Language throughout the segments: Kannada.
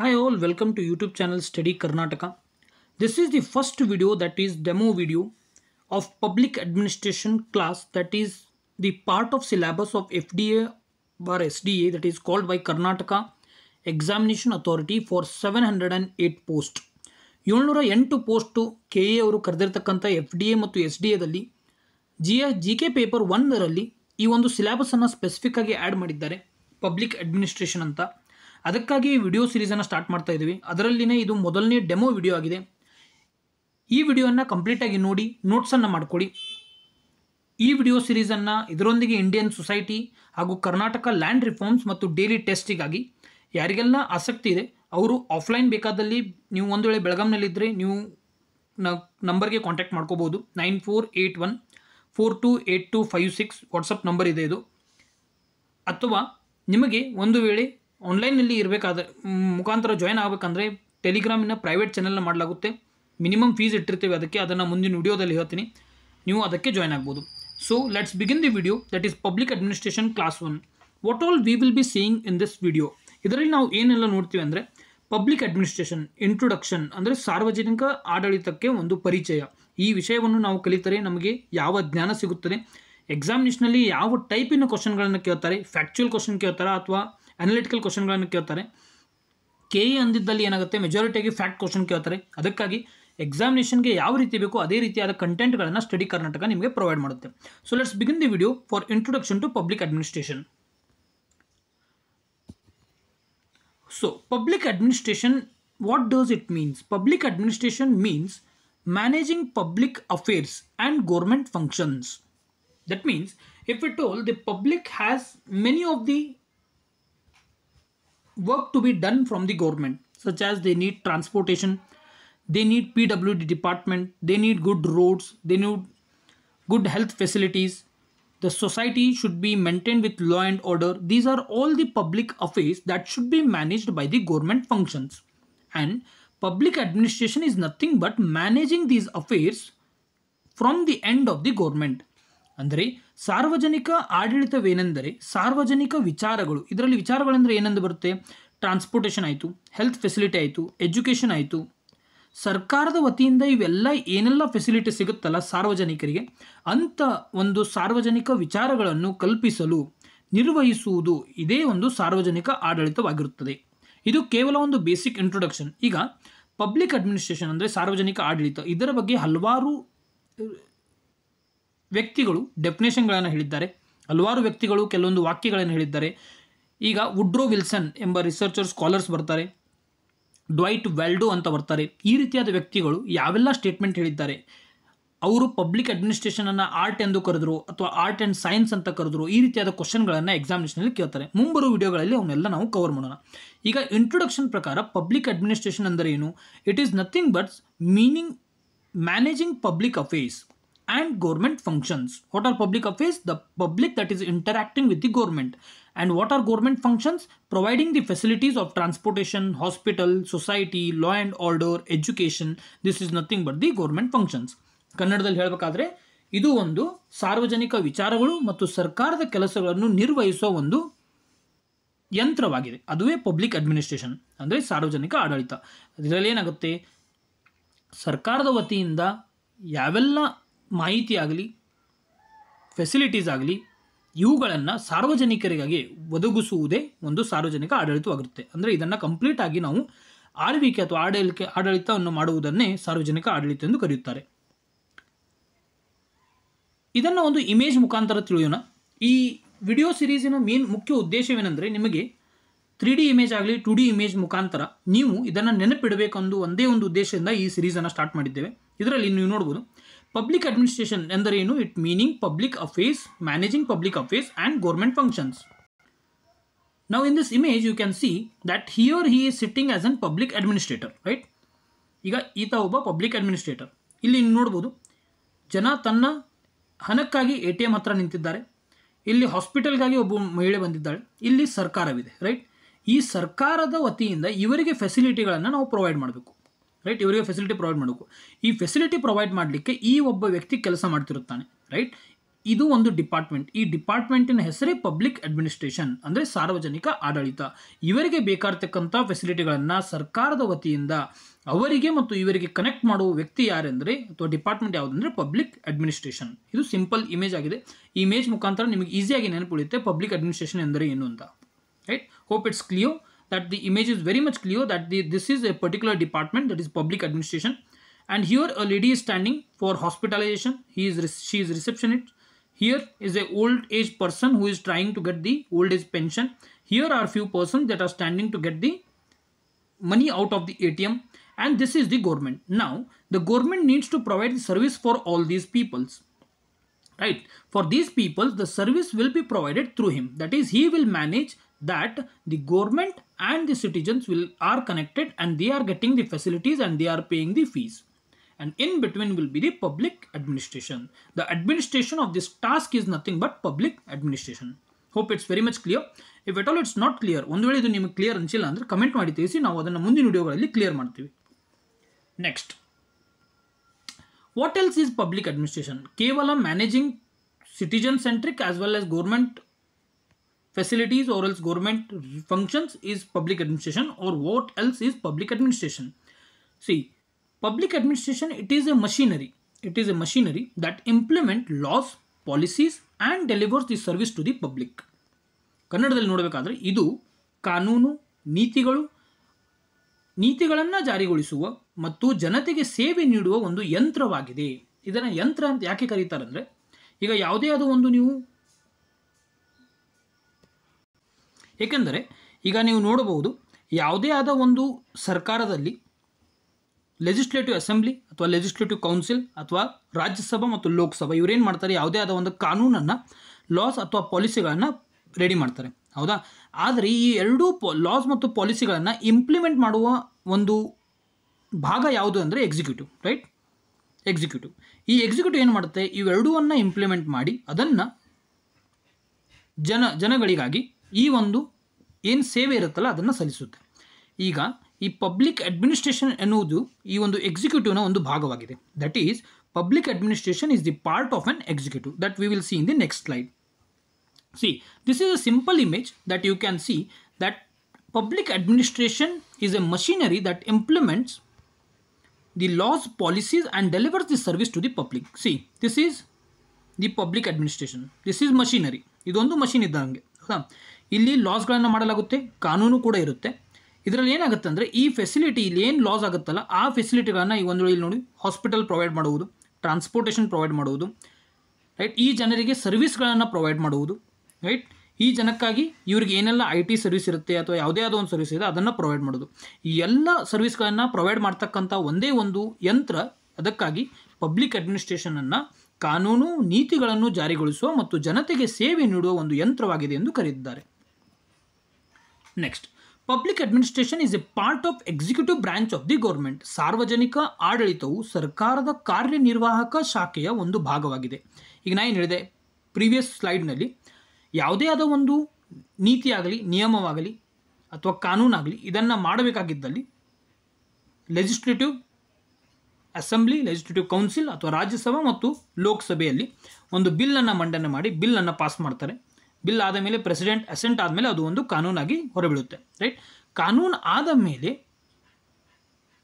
Hi all, welcome to YouTube channel Study Karnataka. This is the first video that is demo video of public administration class, that is the part of syllabus of FDA or SDA, that is called by Karnataka Examination Authority for 708 post. 708 post K A ಅವರು ಕರೆದಿರ್ತಕ್ಕಂಥ ಎಫ್ ಡಿ ಎ ಮತ್ತು ಎಸ್ ಡಿ ಎದಲ್ಲಿ ಜಿ ಕೆ ಪೇಪರ್ 1ರಲ್ಲಿ ಈ ಒಂದು ಸಿಲೆಬಸನ್ನು ಸ್ಪೆಸಿಫಿಕ್ ಆಗಿ ಆ್ಯಡ್ ಮಾಡಿದ್ದಾರೆ, ಪಬ್ಲಿಕ್ ಅಡ್ಮಿನಿಸ್ಟ್ರೇಷನ್ ಅಂತ. ಅದಕ್ಕಾಗಿ ವಿಡಿಯೋ ಸೀರೀಸನ್ನು ಸ್ಟಾರ್ಟ್ ಮಾಡ್ತಾ ಇದ್ದೀವಿ. ಅದರಲ್ಲಿನೇ ಇದು ಮೊದಲನೇ ಡೆಮೋ ವಿಡಿಯೋ ಆಗಿದೆ. ಈ ವಿಡಿಯೋನ ಕಂಪ್ಲೀಟಾಗಿ ನೋಡಿ ನೋಟ್ಸನ್ನು ಮಾಡ್ಕೊಳ್ಳಿ. ಈ ವಿಡಿಯೋ ಸೀರೀಸನ್ನು ಇದರೊಂದಿಗೆ ಇಂಡಿಯನ್ ಸೊಸೈಟಿ ಹಾಗೂ ಕರ್ನಾಟಕ ಲ್ಯಾಂಡ್ ರಿಫಾರ್ಮ್ಸ್ ಮತ್ತು ಡೈಲಿ ಟೆಸ್ಟಿಗಾಗಿ ಯಾರಿಗೆಲ್ಲ ಆಸಕ್ತಿ ಇದೆ ಅವರು ಆಫ್ಲೈನ್ ಬೇಕಾದಲ್ಲಿ ನೀವು ಒಂದು ವೇಳೆ ಬೆಳಗಾಂನಲ್ಲಿದ್ದರೆ ನೀವು ನಂಬರ್ಗೆ ಕಾಂಟ್ಯಾಕ್ಟ್ ಮಾಡ್ಕೋಬೋದು. 9481428256 ವಾಟ್ಸಪ್ ನಂಬರ್ ಇದೆ ಇದು. ಅಥವಾ ನಿಮಗೆ ಒಂದು ವೇಳೆ ಆನ್ಲೈನಲ್ಲಿ ಇರಬೇಕಾದ್ರೆ ಮುಖಾಂತರ ಜಾಯ್ನ್ ಆಗಬೇಕಂದ್ರೆ ಟೆಲಿಗ್ರಾಮಿನ ಪ್ರೈವೇಟ್ ಚಾನೆಲ್ನ ಮಾಡಲಾಗುತ್ತೆ. ಮಿನಿಮಮ್ ಫೀಸ್ ಇಟ್ಟಿರ್ತೀವಿ ಅದಕ್ಕೆ, ಅದನ್ನು ಮುಂದಿನ ವಿಡಿಯೋದಲ್ಲಿ ಹೇಳ್ತೀನಿ, ನೀವು ಅದಕ್ಕೆ ಜಾಯ್ನ್ ಆಗ್ಬೋದು. So let's begin the video, that is public administration class 1. What all we will be seeing in this video. ಇದರಲ್ಲಿ ನಾವು ಏನೆಲ್ಲ ನೋಡ್ತೀವಿ ಅಂದರೆ ಪಬ್ಲಿಕ್ ಅಡ್ಮಿನಿಸ್ಟ್ರೇಷನ್ ಇಂಟ್ರೊಡಕ್ಷನ್ ಅಂದರೆ ಸಾರ್ವಜನಿಕ ಆಡಳಿತಕ್ಕೆ ಒಂದು ಪರಿಚಯ. ಈ ವಿಷಯವನ್ನು ನಾವು ಕಲಿತರೆ ನಮಗೆ ಯಾವ ಜ್ಞಾನ ಸಿಗುತ್ತದೆ, ಎಕ್ಸಾಮಿನೇಷನಲ್ಲಿ ಯಾವ ಟೈಪಿನ ಕ್ವಶನ್ಗಳನ್ನು ಕೇಳ್ತಾರೆ, ಫ್ಯಾಕ್ಚುಯಲ್ ಕ್ವಶನ್ ಕೇಳ್ತಾರೆ ಅಥವಾ ಅನಾಲಿಟಿಕಲ್ ಕ್ವಶನ್ಗಳನ್ನು ಕೇಳ್ತಾರೆ. ಕೆ ಎ ಅಂದಿದ್ದಲ್ಲಿ ಏನಾಗುತ್ತೆ, ಮೆಜಾರಿಟಿಯಾಗಿ ಫ್ಯಾಕ್ಟ್ ಕ್ವಶನ್ ಕೇಳ್ತಾರೆ. ಅದಕ್ಕಾಗಿ ಎಕ್ಸಾಮಿನೇಷನ್ಗೆ ಯಾವ ರೀತಿ ಬೇಕೋ ಅದೇ ರೀತಿಯಾದ ಕಂಟೆಂಟ್ಗಳನ್ನು ಸ್ಟಡಿ ಕರ್ನಾಟಕ ನಿಮಗೆ ಪ್ರೊವೈಡ್ ಮಾಡುತ್ತೆ. So let's begin the video for introduction to public administration. So, public administration, what does it mean? Public administration means managing public affairs and government functions. That means, if at all the public has many of the work to be done from the government, such as they need transportation, they need PWD department, they need good roads, they need good health facilities, the society should be maintained with law and order. These are all the public affairs that should be managed by the government functions. And public administration is nothing but managing these affairs from the end of the government. ಅಂದರೆ ಸಾರ್ವಜನಿಕ ಆಡಳಿತವೇನೆಂದರೆ ಸಾರ್ವಜನಿಕ ವಿಚಾರಗಳು. ಇದರಲ್ಲಿ ವಿಚಾರಗಳೆಂದರೆ ಏನೆಂದು ಬರುತ್ತೆ, ಟ್ರಾನ್ಸ್ಪೋರ್ಟೇಷನ್ ಆಯಿತು, ಹೆಲ್ತ್ ಫೆಸಿಲಿಟಿ ಆಯಿತು, ಎಜುಕೇಷನ್ ಆಯಿತು. ಸರ್ಕಾರದ ವತಿಯಿಂದ ಇವೆಲ್ಲ ಏನೆಲ್ಲ ಫೆಸಿಲಿಟಿ ಸಿಗುತ್ತಲ್ಲ ಸಾರ್ವಜನಿಕರಿಗೆ, ಅಂಥ ಒಂದು ಸಾರ್ವಜನಿಕ ವಿಚಾರಗಳನ್ನು ಕಲ್ಪಿಸಲು ನಿರ್ವಹಿಸುವುದು ಇದೇ ಒಂದು ಸಾರ್ವಜನಿಕ ಆಡಳಿತವಾಗಿರುತ್ತದೆ. ಇದು ಕೇವಲ ಒಂದು ಬೇಸಿಕ್ ಇಂಟ್ರೊಡಕ್ಷನ್. ಈಗ ಪಬ್ಲಿಕ್ ಅಡ್ಮಿನಿಸ್ಟ್ರೇಷನ್ ಅಂದರೆ ಸಾರ್ವಜನಿಕ ಆಡಳಿತ, ಇದರ ಬಗ್ಗೆ ಹಲವಾರು ವ್ಯಕ್ತಿಗಳು ಡೆಫಿನೇಷನ್ಗಳನ್ನು ಹೇಳಿದ್ದಾರೆ, ಹಲವಾರು ವ್ಯಕ್ತಿಗಳು ಕೆಲವೊಂದು ವಾಕ್ಯಗಳನ್ನು ಹೇಳಿದ್ದಾರೆ. ಈಗ ವುಡ್ರೋ ವಿಲ್ಸನ್ ಎಂಬ ರಿಸರ್ಚರ್ ಸ್ಕಾಲರ್ಸ್ ಬರ್ತಾರೆ, ಡ್ವೈಟ್ ವೆಲ್ಡೋ ಅಂತ ಬರ್ತಾರೆ. ಈ ರೀತಿಯಾದ ವ್ಯಕ್ತಿಗಳು ಯಾವೆಲ್ಲ ಸ್ಟೇಟ್ಮೆಂಟ್ ಹೇಳಿದ್ದಾರೆ, ಅವರು ಪಬ್ಲಿಕ್ ಅಡ್ಮಿನಿಸ್ಟ್ರೇಷನನ್ನು ಆರ್ಟ್ ಎಂದು ಕರೆದ್ರು ಅಥವಾ ಆರ್ಟ್ ಆ್ಯಂಡ್ ಸೈನ್ಸ್ ಅಂತ ಕರೆದ್ರು, ಈ ರೀತಿಯಾದ ಕ್ವಶನ್ಗಳನ್ನು ಎಕ್ಸಾಮಿನೇಷನಲ್ಲಿ ಕೇಳ್ತಾರೆ. ಮುಂಬರುವ ವಿಡಿಯೋಗಳಲ್ಲಿ ಅವನ್ನೆಲ್ಲ ನಾವು ಕವರ್ ಮಾಡೋಣ. ಈಗ ಇಂಟ್ರೊಡಕ್ಷನ್ ಪ್ರಕಾರ ಪಬ್ಲಿಕ್ ಅಡ್ಮಿನಿಸ್ಟ್ರೇಷನ್ ಅಂದರೆ ಏನು? It is nothing but meaning managing public affairs and government functions. What are public affairs? The public that is interacting with the government. And what are government functions? Providing the facilities of transportation, hospital, society, law and order, education. This is nothing but the government functions. ಕನ್ನಡದಲ್ಲಿ ಹೇಳಬೇಕಾದ್ರೆ ಇದು ಒಂದು ಸಾರ್ವಜನಿಕ ವಿಚಾರಗಳು ಮತ್ತು ಸರ್ಕಾರದ ಕೆಲಸಗಳನ್ನು ನಿರ್ವಹಿಸುವ ಒಂದು ಯಂತ್ರವಾಗಿದೆ. ಅದುವೇ ಪಬ್ಲಿಕ್ ಅಡ್ಮಿನಿಸ್ಟ್ರೇಷನ್ ಅಂದರೆ ಸಾರ್ವಜನಿಕ ಆಡಳಿತ. ಇದರಲ್ಲಿ ಏನಾಗುತ್ತೆ, ಸರ್ಕಾರದ ವತಿಯಿಂದ ಯಾವೆಲ್ಲ ಮಾಹಿತಿ ಆಗಲಿ ಫೆಸಿಲಿಟೀಸ್ ಆಗಲಿ ಇವುಗಳನ್ನು ಸಾರ್ವಜನಿಕರಿಗಾಗಿ ಒದಗಿಸುವುದೇ ಒಂದು ಸಾರ್ವಜನಿಕ ಆಡಳಿತವಾಗಿರುತ್ತೆ. ಅಂದರೆ ಇದನ್ನು ಕಂಪ್ಲೀಟ್ ಆಗಿ ನಾವು ಆಳ್ವಿಕೆ ಅಥವಾ ಆಡಳಿತವನ್ನು ಮಾಡುವುದನ್ನೇ ಸಾರ್ವಜನಿಕ ಆಡಳಿತ ಎಂದು ಕರೆಯುತ್ತಾರೆ. ಇದನ್ನು ಒಂದು ಇಮೇಜ್ ಮುಖಾಂತರ ತಿಳಿಯೋಣ. ಈ ವಿಡಿಯೋ ಸಿರೀಸಿನ ಮುಖ್ಯ ಉದ್ದೇಶವೇನೆಂದರೆ ನಿಮಗೆ 3D ಇಮೇಜ್ ಆಗಲಿ 2D ಇಮೇಜ್ ಮುಖಾಂತರ ನೀವು ಇದನ್ನು ನೆನಪಿಡಬೇಕೆಂದು ಒಂದೇ ಒಂದು ಉದ್ದೇಶದಿಂದ ಈ ಸಿರೀಸನ್ನು ಸ್ಟಾರ್ಟ್ ಮಾಡಿದ್ದೇವೆ. ಇದರಲ್ಲಿ ನೀವು ನೋಡ್ಬೋದು ಪಬ್ಲಿಕ್ ಅಡ್ಮಿನಿಸ್ಟ್ರೇಷನ್ ಎಂದರೇನು. It meaning public affairs, managing public affairs and government functions. Now in this image you can see that here he is sitting as an public administrator, right. ಈಗ ಈತ ಒಬ್ಬ ಪಬ್ಲಿಕ್ ಅಡ್ಮಿನಿಸ್ಟ್ರೇಟರ್. ಇಲ್ಲಿ ನೋಡ್ಬೋದು ಜನ ತನ್ನ ಹಣಕ್ಕಾಗಿ ATM ಹತ್ರ ನಿಂತಿದ್ದಾರೆ. ಇಲ್ಲಿ ಹಾಸ್ಪಿಟಲ್ಗಾಗಿ ಒಬ್ಬ ಮಹಿಳೆ ಬಂದಿದ್ದಾಳೆ. ಇಲ್ಲಿ ಸರ್ಕಾರವಿದೆ, ರೈಟ್. ಈ ಸರ್ಕಾರದ ವತಿಯಿಂದ ಇವರಿಗೆ ಫೆಸಿಲಿಟಿಗಳನ್ನು ನಾವು ಪ್ರೊವೈಡ್ ಮಾಡಬೇಕು, ರೈಟ್. ಇವರಿಗೆ ಫೆಸಿಲಿಟಿ ಪ್ರೊವೈಡ್ ಮಾಡಬೇಕು. ಈ ಫೆಸಿಲಿಟಿ ಪ್ರೊವೈಡ್ ಮಾಡಲಿಕ್ಕೆ ಈ ಒಬ್ಬ ವ್ಯಕ್ತಿ ಕೆಲಸ ಮಾಡ್ತಿರುತ್ತಾನೆ, ರೈಟ್. ಇದು ಒಂದು ಡಿಪಾರ್ಟ್ಮೆಂಟ್. ಈ ಡಿಪಾರ್ಟ್ಮೆಂಟಿನ ಹೆಸರೇ ಪಬ್ಲಿಕ್ ಅಡ್ಮಿನಿಸ್ಟ್ರೇಷನ್, ಅಂದರೆ ಸಾರ್ವಜನಿಕ ಆಡಳಿತ. ಇವರಿಗೆ ಬೇಕಾಗಿರ್ತಕ್ಕಂಥ ಫೆಸಿಲಿಟಿಗಳನ್ನು ಸರ್ಕಾರದ ವತಿಯಿಂದ ಅವರಿಗೆ ಮತ್ತು ಇವರಿಗೆ ಕನೆಕ್ಟ್ ಮಾಡುವ ವ್ಯಕ್ತಿ ಯಾರೆಂದರೆ ಅಥವಾ ಡಿಪಾರ್ಟ್ಮೆಂಟ್ ಯಾವುದಂದರೆ ಪಬ್ಲಿಕ್ ಅಡ್ಮಿನಿಸ್ಟ್ರೇಷನ್. ಇದು ಸಿಂಪಲ್ ಇಮೇಜ್ ಆಗಿದೆ. ಈ ಇಮೇಜ್ ಮುಖಾಂತರ ನಿಮಗೆ ಈಸಿಯಾಗಿ ನೆನಪುಳಿಯುತ್ತೆ ಪಬ್ಲಿಕ್ ಅಡ್ಮಿನಿಸ್ಟ್ರೇಷನ್ ಎಂದರೆ ಏನು ಅಂತ. Right, hope it's clear that the image is very much clear that this is a particular department, that is public administration. And here a lady is standing for hospitalization. She is receptionist. Here is a old age person who is trying to get the old age pension. Here are few persons that are standing to get the money out of the ATM, and this is the government. Now the government needs to provide the service for all these peoples, right? For these people the service will be provided through him, that is he will manage that the government and the citizens are connected and they are getting the facilities and they are paying the fees, and in between will be the public administration. The administration of this task is nothing but public administration. Hope it's very much clear. If at all it's not clear, ಒಂದು ವೇಳೆ ಇದು ನಿಮಗೆ ಕ್ಲಿಯರ್ ಅನಿಸಿಲ್ಲ ಅಂದರೆ ಕಮೆಂಟ್ ಮಾಡಿ ತಿಳಿಸಿ, ನಾವು ಅದನ್ನು ಮುಂದಿನ ವಿಡಿಯೋಗಳಲ್ಲಿ ಕ್ಲಿಯರ್ ಮಾಡ್ತೀವಿ. Next, what else is public administration? ಕೇವಲ managing citizen centric as well as government facilities or else government functions is public administration, or what else is public administration? See, public administration, it is a machinery. It is a machinery that implement laws, policies and delivers the service to the public. ಕನ್ನಡದಲ್ಲಿ ನೋಡಬೇಕಾದ್ರೆ ಇದು ಕಾನೂನು, ನೀತಿಗಳನ್ನು ಜಾರಿಗೊಳಿಸುವ ಮತ್ತು ಜನತೆಗೆ ಸೇವೆ ನೀಡುವ ಒಂದು ಯಂತ್ರವಾಗಿದೆ. ಇದನ್ನು ಯಂತ್ರ ಅಂತ ಯಾಕೆ ಕರೀತಾರೆ ಅಂದರೆ, ಈಗ ಯಾವುದೇ ಆದ ಒಂದು ನೀವು, ಏಕೆಂದರೆ ಈಗ ನೀವು ನೋಡಬಹುದು ಯಾವುದೇ ಆದ ಒಂದು ಸರ್ಕಾರದಲ್ಲಿ ಲೆಜಿಸ್ಲೇಟಿವ್ ಅಸೆಂಬ್ಲಿ ಅಥವಾ ಲೆಜಿಸ್ಲೇಟಿವ್ ಕೌನ್ಸಿಲ್ ಅಥವಾ ರಾಜ್ಯಸಭಾ ಮತ್ತು ಲೋಕಸಭಾ ಇವರೇನು ಮಾಡ್ತಾರೆ, ಯಾವುದೇ ಆದ ಒಂದು ಕಾನೂನನ್ನು, ಲಾಸ್ ಅಥವಾ ಪಾಲಿಸಿಗಳನ್ನು ರೆಡಿ ಮಾಡ್ತಾರೆ, ಹೌದಾ? ಆದರೆ ಈ ಎರಡೂ ಲಾಸ್ ಮತ್ತು ಪಾಲಿಸಿಗಳನ್ನು ಇಂಪ್ಲಿಮೆಂಟ್ ಮಾಡುವ ಒಂದು ಭಾಗ ಯಾವುದು ಅಂದರೆ ಎಕ್ಸಿಕ್ಯೂಟಿವ್, ರೈಟ್? ಎಕ್ಸಿಕ್ಯೂಟಿವ್. ಈ ಎಕ್ಸಿಕ್ಯೂಟಿವ್ ಏನು ಮಾಡುತ್ತೆ, ಇವೆರಡೂವನ್ನು ಇಂಪ್ಲಿಮೆಂಟ್ ಮಾಡಿ ಅದನ್ನು ಜನಗಳಿಗಾಗಿ ಈ ಒಂದು ಏನು ಸೇವೆ ಇರುತ್ತಲ್ಲ ಅದನ್ನು ಸಲ್ಲಿಸುತ್ತೆ. ಈಗ ಈ ಪಬ್ಲಿಕ್ ಅಡ್ಮಿನಿಸ್ಟ್ರೇಷನ್ ಎನ್ನುವುದು ಈ ಒಂದು ಎಕ್ಸಿಕ್ಯೂಟಿವ್ನ ಒಂದು ಭಾಗವಾಗಿದೆ. That is public administration is the part of an executive that we will see in the next slide. See, this is a simple image that you can see that public administration is a machinery that implements the laws, policies and delivers the service to the public. See, this is the public administration. This is machinery. ಇದೊಂದು ಮಷಿನ್ ಇದ್ದಂಗೆ, ಹೌದಾ? ಇಲ್ಲಿ ಲಾಸ್ಗಳನ್ನು ಮಾಡಲಾಗುತ್ತೆ, ಕಾನೂನು ಕೂಡ ಇರುತ್ತೆ. ಇದರಲ್ಲಿ ಏನಾಗುತ್ತೆ ಅಂದರೆ ಈ ಫೆಸಿಲಿಟಿ, ಇಲ್ಲಿ ಏನು ಲಾಸ್ ಆಗುತ್ತಲ್ಲ ಆ ಫೆಸಿಲಿಟಿಗಳನ್ನು ಈ ಒಂದು ಇಲ್ಲಿ ನೋಡಿ, ಹಾಸ್ಪಿಟಲ್ ಪ್ರೊವೈಡ್ ಮಾಡುವುದು, ಟ್ರಾನ್ಸ್ಪೋರ್ಟೇಷನ್ ಪ್ರೊವೈಡ್ ಮಾಡುವುದು, ರೈಟ್? ಈ ಜನರಿಗೆ ಸರ್ವಿಸ್ಗಳನ್ನು ಪ್ರೊವೈಡ್ ಮಾಡುವುದು, ರೈಟ್? ಈ ಜನಕ್ಕಾಗಿ ಇವ್ರಿಗೆ ಏನೆಲ್ಲ IT ಸರ್ವಿಸ್ ಇರುತ್ತೆ ಅಥವಾ ಯಾವುದೇ ಆದ ಒಂದು ಸರ್ವಿಸ್ ಇದೆ ಅದನ್ನು ಪ್ರೊವೈಡ್ ಮಾಡೋದು. ಈ ಎಲ್ಲ ಸರ್ವಿಸ್ಗಳನ್ನು ಪ್ರೊವೈಡ್ ಮಾಡ್ತಕ್ಕಂಥ ಒಂದೇ ಒಂದು ಯಂತ್ರ. ಅದಕ್ಕಾಗಿ ಪಬ್ಲಿಕ್ ಅಡ್ಮಿನಿಸ್ಟ್ರೇಷನನ್ನು ಕಾನೂನು, ನೀತಿಗಳನ್ನು ಜಾರಿಗೊಳಿಸುವ ಮತ್ತು ಜನತೆಗೆ ಸೇವೆ ನೀಡುವ ಒಂದು ಯಂತ್ರವಾಗಿದೆ ಎಂದು ಕರೆದಿದ್ದಾರೆ. Next, public administration is a part of executive branch of the government. ಸಾರ್ವಜನಿಕ ಆಡಳಿತವು ಸರ್ಕಾರದ ಕಾರ್ಯನಿರ್ವಾಹಕ ಶಾಖೆಯ ಒಂದು ಭಾಗವಾಗಿದೆ. ಈಗ ನಾನು ಏನು ಹೇಳಿದೆ ಪ್ರೀವಿಯಸ್ ಸ್ಲೈಡ್ನಲ್ಲಿ, ಯಾವುದೇ ಆದ ಒಂದು ನೀತಿಯಾಗಲಿ, ನಿಯಮವಾಗಲಿ ಅಥವಾ ಕಾನೂನಾಗಲಿ ಇದನ್ನು ಮಾಡಬೇಕಾಗಿದ್ದಲ್ಲಿ ಲೆಜಿಸ್ಲೇಟಿವ್ ಅಸೆಂಬ್ಲಿ, ಲೆಜಿಸ್ಲೇಟಿವ್ ಕೌನ್ಸಿಲ್ ಅಥವಾ ರಾಜ್ಯಸಭಾ ಮತ್ತು ಲೋಕಸಭೆಯಲ್ಲಿ ಒಂದು ಬಿಲ್ಲನ್ನು ಮಂಡನೆ ಮಾಡಿ ಬಿಲ್ಲನ್ನು ಪಾಸ್ ಮಾಡ್ತಾರೆ. ಬಿಲ್ ಆದ ಮೇಲೆ ಪ್ರೆಸಿಡೆಂಟ್ ಅಸೆಂಟ್ ಆದಮೇಲೆ ಅದು ಒಂದು ಕಾನೂನಾಗಿ ಹೊರಬೀಳುತ್ತೆ, ರೈಟ್? ಕಾನೂನು ಆದ ಮೇಲೆ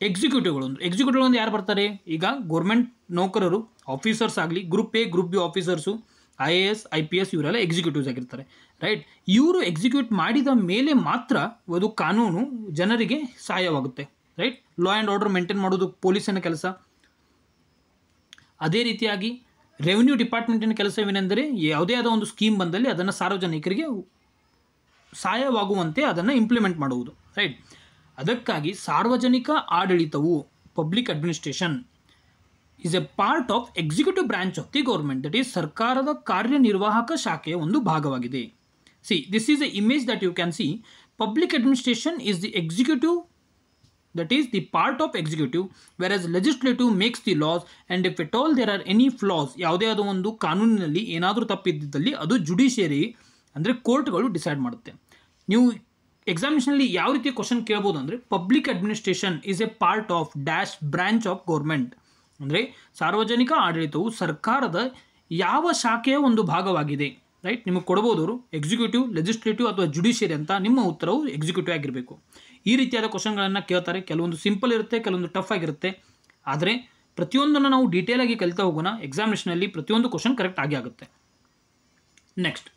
ಎಕ್ಸಿಕ್ಯೂಟಿವ್ಗಳು ಯಾರು ಬರ್ತಾರೆ? ಈಗ ಗೌರ್ಮೆಂಟ್ ನೌಕರರು, ಆಫೀಸರ್ಸ್ ಆಗಲಿ, group A, group B officers, IAS, IPS ಇವರೆಲ್ಲ ಎಕ್ಸಿಕ್ಯೂಟಿವ್ಸ್ ಆಗಿರ್ತಾರೆ, ರೈಟ್? ಇವರು ಎಕ್ಸಿಕ್ಯೂಟ್ ಮಾಡಿದ ಮೇಲೆ ಮಾತ್ರ ಅದು ಕಾನೂನು ಜನರಿಗೆ ಸಹಾಯವಾಗುತ್ತೆ, right? Law and order maintain ಮಾಡೋದು ಪೊಲೀಸಿನ ಕೆಲಸ. ಅದೇ ರೀತಿಯಾಗಿ ರೆವಿನ್ಯೂ ಡಿಪಾರ್ಟ್ಮೆಂಟಿನ ಕೆಲಸವೇನೆಂದರೆ ಯಾವುದೇ ಆದ ಒಂದು ಸ್ಕೀಮ್ ಬಂದಲ್ಲಿ ಅದನ್ನು ಸಾರ್ವಜನಿಕರಿಗೆ ಸಹಾಯವಾಗುವಂತೆ ಅದನ್ನು ಇಂಪ್ಲಿಮೆಂಟ್ ಮಾಡುವುದು, ರೈಟ್? ಅದಕ್ಕಾಗಿ ಸಾರ್ವಜನಿಕ ಆಡಳಿತವು, public administration is a part of executive branch of the government. That is ಸರ್ಕಾರದ ಕಾರ್ಯನಿರ್ವಾಹಕ ಶಾಖೆಯ ಒಂದು ಭಾಗವಾಗಿದೆ. See, this is a image that you can see. Public administration is the executive, that is the part of executive, whereas legislative makes the laws, and if at all there are any flaws, ಯಾವುದೇ ಆದ ಒಂದು ಕಾನೂನಿನಲ್ಲಿ ಏನಾದರೂ ತಪ್ಪಿದ್ದಲ್ಲಿ ಅದು ಜುಡಿಷಿಯರಿ ಅಂದರೆ ಕೋರ್ಟ್ಗಳು ಡಿಸೈಡ್ ಮಾಡುತ್ತೆ. ನೀವು ಎಕ್ಸಾಮಿನೇಷನಲ್ಲಿ ಯಾವ ರೀತಿ ಕ್ವಶನ್ ಕೇಳ್ಬೋದು ಅಂದರೆ, public administration is a part of dash branch of government. ಅಂದರೆ ಸಾರ್ವಜನಿಕ ಆಡಳಿತವು ಸರ್ಕಾರದ ಯಾವ ಶಾಖೆಯ ಒಂದು ಭಾಗವಾಗಿದೆ? ರೈಟ್, ನಿಮಗೆ ಕೊಡ್ಬೋದು ಅವರು ಎಕ್ಸಿಕ್ಯೂಟಿವ್, ಲೆಜಿಸ್ಲೇಟಿವ್ ಅಥವಾ ಜುಡಿಷಿಯರಿ ಅಂತ. ನಿಮ್ಮ ಉತ್ತರವು ಎಕ್ಸಿಕ್ಯೂಟಿವ್ ಆಗಿರಬೇಕು. ಈ ರೀತಿಯಾದ ಕ್ವಶನ್ಗಳನ್ನು ಕೇಳ್ತಾರೆ. ಕೆಲವೊಂದು ಸಿಂಪಲ್ ಇರುತ್ತೆ, ಕೆಲವೊಂದು ಟಫ್ ಆಗಿರುತ್ತೆ. ಆದರೆ ಪ್ರತಿಯೊಂದನ್ನು ನಾವು ಡೀಟೇಲ್ ಆಗಿ ಕಲಿತಾ ಹೋಗೋಣ. ಎಕ್ಸಾಮಿನೇಷನಲ್ಲಿ ಪ್ರತಿಯೊಂದು ಕ್ವಶನ್ ಕರೆಕ್ಟ್ ಆಗಿ ಆಗುತ್ತೆ. Next,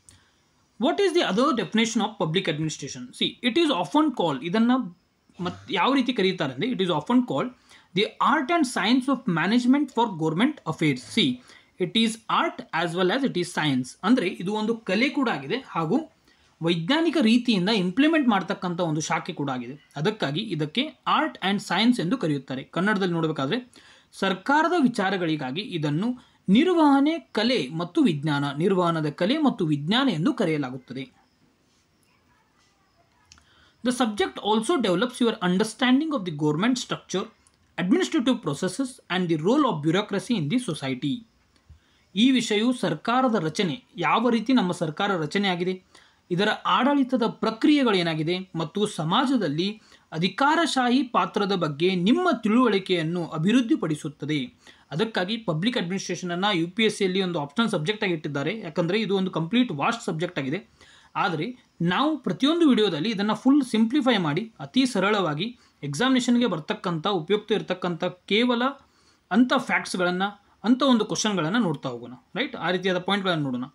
what is the other definition of public administration? C, it is often called, ಇದನ್ನು ಯಾವ ರೀತಿ ಕರೀತಾರೆ ಅಂದರೆ, it is often called the art and science of management for government affairs. C, it is art as well as it is science. ಅಂದರೆ ಇದು ಒಂದು ಕಲೆ ಕೂಡ ಆಗಿದೆ ಹಾಗೂ ವೈಜ್ಞಾನಿಕ ರೀತಿಯಿಂದ ಇಂಪ್ಲಿಮೆಂಟ್ ಮಾಡ್ತಕ್ಕಂಥ ಒಂದು ಶಾಖೆ ಕೂಡ ಆಗಿದೆ. ಅದಕ್ಕಾಗಿ ಇದಕ್ಕೆ ಆರ್ಟ್ ಆ್ಯಂಡ್ ಸೈನ್ಸ್ ಎಂದು ಕರೆಯುತ್ತಾರೆ. ಕನ್ನಡದಲ್ಲಿ ನೋಡಬೇಕಾದ್ರೆ ಸರ್ಕಾರದ ವಿಚಾರಗಳಿಗಾಗಿ ಇದನ್ನು ನಿರ್ವಹಣೆ ಕಲೆ ಮತ್ತು ವಿಜ್ಞಾನ, ನಿರ್ವಹಣದ ಕಲೆ ಮತ್ತು ವಿಜ್ಞಾನ ಎಂದು ಕರೆಯಲಾಗುತ್ತದೆ. The subject also develops your understanding of the government structure, administrative processes and the role of bureaucracy in the society. ಈ ವಿಷಯವು ಸರ್ಕಾರದ ರಚನೆ, ಯಾವ ರೀತಿ ನಮ್ಮ ಸರ್ಕಾರ ರಚನೆ ಆಗಿದೆ, ಇದರ ಆಡಳಿತದ ಪ್ರಕ್ರಿಯೆಗಳೇನಾಗಿದೆ ಮತ್ತು ಸಮಾಜದಲ್ಲಿ ಅಧಿಕಾರಶಾಹಿ ಪಾತ್ರದ ಬಗ್ಗೆ ನಿಮ್ಮ ತಿಳುವಳಿಕೆಯನ್ನು ಅಭಿವೃದ್ಧಿಪಡಿಸುತ್ತದೆ. ಅದಕ್ಕಾಗಿ ಪಬ್ಲಿಕ್ ಅಡ್ಮಿನಿಸ್ಟ್ರೇಷನನ್ನು UPSCಯಲ್ಲಿ ಒಂದು ಆಪ್ಷನಲ್ ಸಬ್ಜೆಕ್ಟ್ ಆಗಿ ಇಟ್ಟಿದ್ದಾರೆ. ಯಾಕಂದರೆ ಇದು ಒಂದು ಕಂಪ್ಲೀಟ್ ವಾಸ್ಟ್ ಸಬ್ಜೆಕ್ಟ್ ಆಗಿದೆ. ಆದರೆ ನಾವು ಪ್ರತಿಯೊಂದು ವಿಡಿಯೋದಲ್ಲಿ ಇದನ್ನು ಫುಲ್ ಸಿಂಪ್ಲಿಫೈ ಮಾಡಿ ಅತಿ ಸರಳವಾಗಿ ಎಕ್ಸಾಮಿನೇಷನ್ಗೆ ಬರ್ತಕ್ಕಂಥ ಉಪಯುಕ್ತ ಇರತಕ್ಕಂಥ ಕೇವಲ ಅಂಥ ಫ್ಯಾಕ್ಟ್ಸ್ಗಳನ್ನು, ಅಂಥ ಒಂದು ಕ್ವಶನ್ಗಳನ್ನು ನೋಡ್ತಾ ಹೋಗೋಣ. ರೈಟ್, ಆ ರೀತಿಯಾದ ಪಾಯಿಂಟ್ಗಳನ್ನು ನೋಡೋಣ.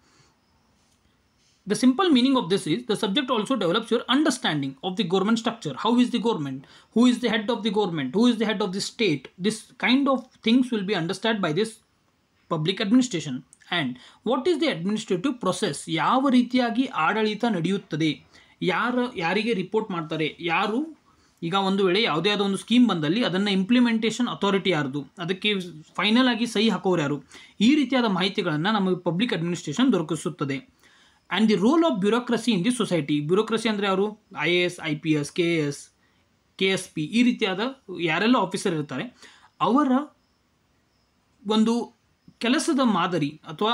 The simple meaning of this is the subject also develops your understanding of the government structure. How is the government? Who is the head of the government? Who is the head of the state? This kind of things will be understood by this public administration. And what is the administrative process? ಯಾವ ರೀತಿಯಾಗಿ ಆಡಳಿತ ನಡೆಯುತ್ತದೆ, ಯಾರಿಗೆ ರಿಪೋರ್ಟ್ ಮಾಡ್ತಾರೆ, ಯಾರು ಈಗ ಒಂದು ವೇಳೆ ಯಾವುದೇ ಆದ ಒಂದು ಸ್ಕೀಮ್ ಬಂದಲ್ಲಿ ಅದನ್ನು ಇಂಪ್ಲಿಮೆಂಟೇಷನ್ ಅಥಾರಿಟಿ ಯಾರ್ದು, ಅದಕ್ಕೆ ಫೈನಲ್ ಆಗಿ ಸಹಿ ಹಾಕೋರು ಯಾರು, ಈ ರೀತಿಯಾದ ಮಾಹಿತಿಗಳನ್ನು ನಮಗೆ ಪಬ್ಲಿಕ್ ಅಡ್ಮಿನಿಸ್ಟ್ರೇಷನ್ ದೊರಕಿಸುತ್ತದೆ. And the role of bureaucracy in the society. Bureaucracy ಅಂದರೆ ಅವರು IAS, IPS, KS, KSP ಈ ರೀತಿಯಾದ ಯಾರೆಲ್ಲ ಆಫೀಸರ್ ಇರ್ತಾರೆ ಅವರ ಒಂದು ಕೆಲಸದ ಮಾದರಿ ಅಥವಾ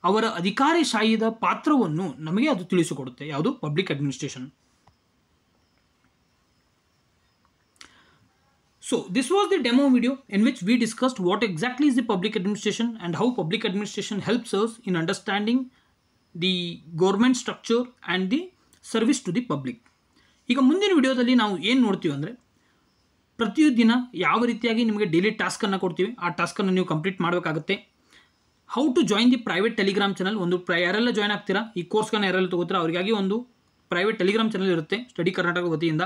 ಅವರ ಅಧಿಕಾರಶಾಹಿದ ಪಾತ್ರವನ್ನು ನಮಗೆ ಅದು ತಿಳಿಸಿಕೊಡುತ್ತೆ. ಯಾವುದು? Public administration. So this was the demo video in which we discussed what exactly is the public administration and how public administration helps us in understanding the government structure and the service to the public. ಈಗ ಮುಂದಿನ ವಿಡಿಯೋದಲ್ಲಿ ನಾವು ಏನು ನೋಡ್ತೀವಿ ಅಂದರೆ, ಪ್ರತಿದಿನ ಯಾವ ರೀತಿಯಾಗಿ ನಿಮಗೆ ಡೈಲಿ ಟಾಸ್ಕನ್ನು ಕೊಡ್ತೀವಿ, ಆ ಟಾಸ್ಕನ್ನು ನೀವು ಕಂಪ್ಲೀಟ್ ಮಾಡಬೇಕಾಗುತ್ತೆ. How to join the private Telegram channel. ಒಂದು ಯಾರೆಲ್ಲ ಜಾಯ್ನ್ ಆಗ್ತೀರಾ, ಈ ಕೋರ್ಸ್ಗಳನ್ನ ಯಾರೆಲ್ಲ ತಗೋತೀರಾ ಅವರಿಗಾಗಿ ಒಂದು ಪ್ರೈವೇಟ್ ಟೆಲಿಗ್ರಾಮ್ ಚಾನಲ್ ಇರುತ್ತೆ ಸ್ಟಡಿ ಕರ್ನಾಟಕ ವತಿಯಿಂದ.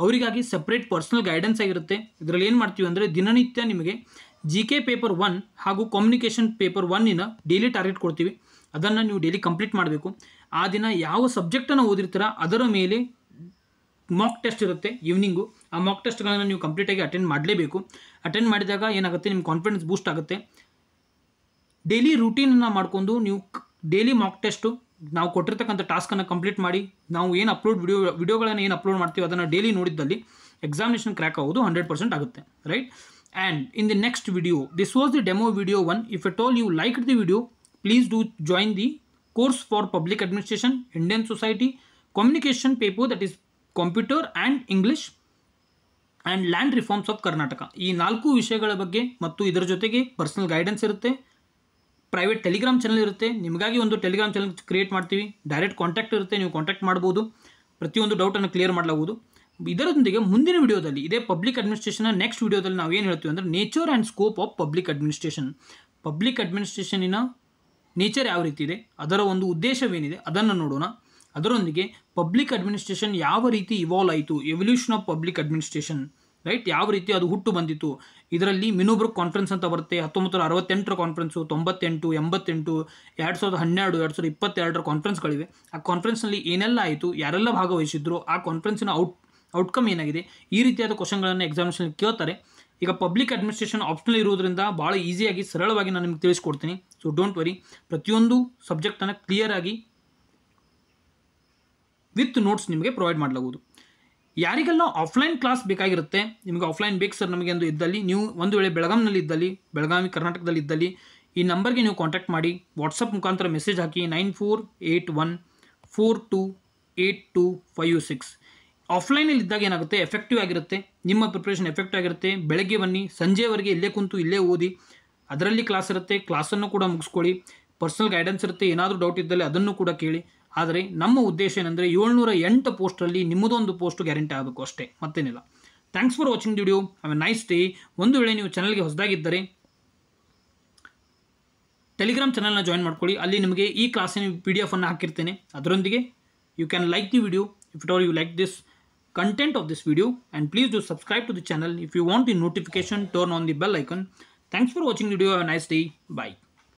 ಅವರಿಗಾಗಿ ಸಪ್ರೇಟ್ ಪರ್ಸನಲ್ ಗೈಡೆನ್ಸ್ ಆಗಿರುತ್ತೆ. ಇದರಲ್ಲಿ ಏನು ಮಾಡ್ತೀವಿ ಅಂದರೆ, ದಿನನಿತ್ಯ ನಿಮಗೆ GK ಪೇಪರ್ 1 ಹಾಗೂ ಕಮ್ಯುನಿಕೇಷನ್ ಪೇಪರ್ 1 ಡೈಲಿ ಟಾರ್ಗೆಟ್ ಕೊಡ್ತೀವಿ. ಅದನ್ನು ನೀವು ಡೈಲಿ ಕಂಪ್ಲೀಟ್ ಮಾಡಬೇಕು. ಆ ದಿನ ಯಾವ ಸಬ್ಜೆಕ್ಟನ್ನು ಓದಿರ್ತೀರ ಅದರ ಮೇಲೆ ಮಾಕ್ ಟೆಸ್ಟ್ ಇರುತ್ತೆ ಈವ್ನಿಂಗು. ಆ ಮಾಕ್ ಟೆಸ್ಟ್ಗಳನ್ನು ನೀವು ಕಂಪ್ಲೀಟಾಗಿ ಅಟೆಂಡ್ ಮಾಡಲೇಬೇಕು. ಅಟೆಂಡ್ ಮಾಡಿದಾಗ ಏನಾಗುತ್ತೆ, ನಿಮ್ಮ ಕಾನ್ಫಿಡೆನ್ಸ್ ಬೂಸ್ಟ್ ಆಗುತ್ತೆ. ಡೈಲಿ ರೂಟೀನನ್ನು ಮಾಡಿಕೊಂಡು ನೀವು ಡೈಲಿ ಮಾಕ್ ಟೆಸ್ಟು ನಾವು ಕೊಟ್ಟಿರ್ತಕ್ಕಂಥ ಟಾಸ್ಕನ್ನು ಕಂಪ್ಲೀಟ್ ಮಾಡಿ, ನಾವು ಏನು ವಿಡಿಯೋಗಳನ್ನು ಏನು ಅಪ್ಲೋಡ್ ಮಾಡ್ತೀವಿ ಅದನ್ನು ಡೈಲಿ ನೋಡಿದ್ದಲ್ಲಿ ಎಕ್ಸಾಮಿನೇಷನ್ ಕ್ರ್ಯಾಕ್ ಆಗೋದು 100% ಆಗುತ್ತೆ. Right, and in the next video, this was the demo video 1. If at all you liked the video, please do join the course for public administration, Indian society, communication paper that is computer and English and land reforms of Karnataka. ಈ 4 ವಿಷಯಗಳ ಬಗ್ಗೆ ಮತ್ತು ಇದರ ಜೊತೆಗೆ ಪರ್ಸನಲ್ ಗೈಡೆನ್ಸ್ ಇರುತ್ತೆ, ಪ್ರೈವೇಟ್ ಟೆಲಿಗ್ರಾಮ್ ಚಾನಲ್ ಇರುತ್ತೆ. ನಿಮಗಾಗಿ ಒಂದು ಟೆಲಿಗ್ರಾಮ್ ಚಾನಲ್ ಕ್ರಿಯೇಟ್ ಮಾಡ್ತೀವಿ, ಡೈರೆಕ್ಟ್ ಕಾಂಟ್ಯಾಕ್ಟ್ ಇರುತ್ತೆ, ನೀವು ಕಾಂಟ್ಯಾಕ್ಟ್ ಮಾಡ್ಬೋದು, ಪ್ರತಿಯೊಂದು ಡೌಟನ್ನು ಕ್ಲಿಯರ್ ಮಾಡಲಾಗುವುದು. ಇದರೊಂದಿಗೆ ಮುಂದಿನ ವಿಡಿಯೋದಲ್ಲಿ, ಇದೇ ಪಬ್ಲಿಕ್ ಅಡ್ಮಿನಿಸ್ಟ್ರೇಷನ್ನ ನೆಕ್ಸ್ಟ್ ವಿಡಿಯೋದಲ್ಲಿ ನಾವು ಏನು ಹೇಳ್ತೀವಿ ಅಂದರೆ, nature and scope of public administration. Public ಅಡ್ಮಿನಿಸ್ಟ್ರೇಷನಿನ ನೇಚರ್ ಯಾವ ರೀತಿ ಇದೆ, ಅದರ ಒಂದು ಉದ್ದೇಶವೇನಿದೆ ಅದನ್ನು ನೋಡೋಣ. ಅದರೊಂದಿಗೆ ಪಬ್ಲಿಕ್ ಅಡ್ಮಿನಿಸ್ಟ್ರೇಷನ್ ಯಾವ ರೀತಿ ಇವಾಲ್ವ್ ಆಯಿತು, evolution of public administration, right, ಯಾವ ರೀತಿ ಅದು ಹುಟ್ಟು ಬಂದಿತ್ತು. ಇದರಲ್ಲಿ ಮಿನೋಬ್ರುಕ್ ಕಾನ್ಫರೆನ್ಸ್ ಅಂತ ಬರುತ್ತೆ, 1968 ಕಾನ್ಫರೆನ್ಸು, 98, 88, 2012, 2022 ಕಾನ್ಫರೆನ್ಸ್ಗಳಿವೆ. ಆ ಕಾನ್ಫರೆನ್ಸ್ನಲ್ಲಿ ಏನೆಲ್ಲ ಆಯಿತು, ಯಾರೆಲ್ಲ ಭಾಗವಹಿಸಿದ್ರು, ಆ ಕಾನ್ಫರೆನ್ಸಿನ ಔಟ್ಕಮ್ ಏನಾಗಿದೆ, ಈ ರೀತಿಯಾದ ಕ್ವಶನ್ಗಳನ್ನು ಎಕ್ಸಾಮಿನೇಷನ್ ಕೇಳ್ತಾರೆ. ಈಗ ಪಬ್ಲಿಕ್ ಅಡ್ಮಿನಿಸ್ಟ್ರೇಷನ್ ಆಪ್ಷನಲ್ ಇರೋದ್ರಿಂದ ಭಾಳ ಈಸಿಯಾಗಿ ಸರಳವಾಗಿ ನಾನು ನಿಮ್ಗೆ ತಿಳಿಸ್ಕೊಡ್ತೀನಿ. ಸೊ ಡೋಂಟ್ ವರಿ, ಪ್ರತಿಯೊಂದು ಸಬ್ಜೆಕ್ಟನ್ನು ಕ್ಲಿಯರಾಗಿ ವಿತ್ ನೋಟ್ಸ್ ನಿಮಗೆ ಪ್ರೊವೈಡ್ ಮಾಡಲಾಗುವುದು. ಯಾರಿಗೆಲ್ಲ ಆಫ್ಲೈನ್ ಕ್ಲಾಸ್ ಬೇಕಾಗಿರುತ್ತೆ, ನಿಮಗೆ ಆಫ್ಲೈನ್ ಬೇಕು ಸರ್ ನಮಗೆ ಎಂದು ಇದ್ದಲ್ಲಿ, ನೀವು ಒಂದು ವೇಳೆ ಬೆಳಗಾಂನಲ್ಲಿ ಇದ್ದಲ್ಲಿ, ಬೆಳಗಾವಿ ಕರ್ನಾಟಕದಲ್ಲಿ ಇದ್ದಲ್ಲಿ, ಈ ನಂಬರ್ಗೆ ನೀವು ಕಾಂಟ್ಯಾಕ್ಟ್ ಮಾಡಿ, ವಾಟ್ಸಪ್ ಮುಖಾಂತರ ಮೆಸೇಜ್ ಹಾಕಿ 9481428256. ಆಫ್ಲೈನಲ್ಲಿ ಇದ್ದಾಗ ಏನಾಗುತ್ತೆ, ಎಫೆಕ್ಟಿವ್ ಆಗಿರುತ್ತೆ, ನಿಮ್ಮ ಪ್ರಿಪ್ರೇಷನ್ ಎಫೆಕ್ಟಿವ್ ಆಗಿರುತ್ತೆ. ಬೆಳಗ್ಗೆ ಬನ್ನಿ, ಸಂಜೆವರೆಗೆ ಇಲ್ಲೇ ಕುಂತು ಇಲ್ಲೇ ಓದಿ, ಅದರಲ್ಲಿ ಕ್ಲಾಸ್ ಇರುತ್ತೆ, ಕ್ಲಾಸನ್ನು ಕೂಡ ಮುಗಿಸ್ಕೊಳ್ಳಿ. ಪರ್ಸನಲ್ ಗೈಡೆನ್ಸ್ ಇರುತ್ತೆ, ಏನಾದರೂ ಡೌಟ್ ಇದ್ದಲ್ಲಿ ಅದನ್ನು ಕೂಡ ಕೇಳಿ. ಆದರೆ ನಮ್ಮ ಉದ್ದೇಶ ಏನಂದರೆ 708 ಪೋಸ್ಟಲ್ಲಿ ನಿಮ್ಮದೊಂದು ಪೋಸ್ಟ್ ಗ್ಯಾರಂಟಿ ಆಗಬೇಕು ಅಷ್ಟೇ, ಮತ್ತೇನಿಲ್ಲ. Thanks for watching video. Have A nice day. ಒಂದು ವೇಳೆ ನೀವು ಚಾನಲ್ಗೆ ಹೊಸದಾಗಿದ್ದರೆ ಟೆಲಿಗ್ರಾಮ್ ಚಾನಲ್ನ ಜಾಯಿನ್ ಮಾಡ್ಕೊಳ್ಳಿ. ಅಲ್ಲಿ ನಿಮಗೆ ಈ ಕ್ಲಾಸಿನ PDF ಅನ್ನು ಹಾಕಿರ್ತೇನೆ. ಅದರೊಂದಿಗೆ you can like the video if it all you like this content of this video, and please do subscribe to the channel. If you want the notification, turn on the bell icon. Thanks for watching the video. Have a nice day. Bye.